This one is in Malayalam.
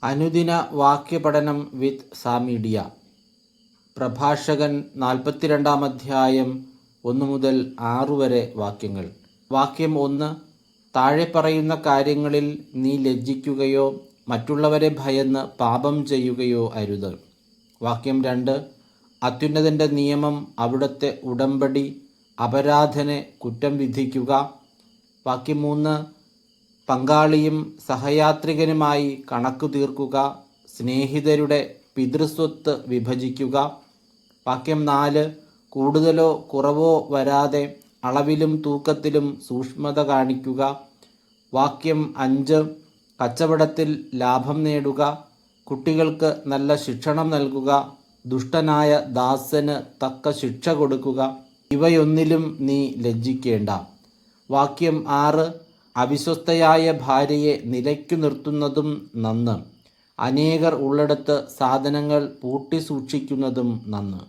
അനുദിന വാക്യപഠനം വിത്ത് സാമീഡിയ. പ്രഭാഷകൻ 42 അധ്യായം 1 മുതൽ 6 വരെ വാക്യങ്ങൾ. വാക്യം 1. താഴെ പറയുന്ന കാര്യങ്ങളിൽ നീ ലജ്ജിക്കുകയോ മറ്റുള്ളവരെ ഭയന്ന് പാപം ചെയ്യുകയോ അരുത്. വാക്യം 2. അത്യുന്നതൻ്റെ നിയമം, അവിടുത്തെ ഉടമ്പടി, അപരാധനെ കുറ്റം വിധിക്കുക. വാക്യം 3. പങ്കാളിയും സഹയാത്രികനുമായി കണക്കു തീർക്കുക. സ്നേഹിതരുടെ പിതൃസ്വത്ത് വിഭജിക്കുക. വാക്യം 4. കൂടുതലോ കുറവോ വരാതെ അളവിലും തൂക്കത്തിലും സൂക്ഷ്മത കാണിക്കുക. വാക്യം 5. കച്ചവടത്തിൽ ലാഭം നേടുക. കുട്ടികൾക്ക് നല്ല ശിക്ഷണം നൽകുക. ദുഷ്ടനായ ദാസന് തക്ക ശിക്ഷ കൊടുക്കുക. ഇവയൊന്നിലും നീ ലജ്ജിക്കേണ്ട. വാക്യം 6. അവിശ്വസ്തയായ ഭാര്യയെ നിലയ്ക്കു നിർത്തുന്നതും നന്ന്. അനേകർ ഉള്ളിടത്ത് സാധനങ്ങൾ പൂട്ടി സൂക്ഷിക്കുന്നതും നന്ന്.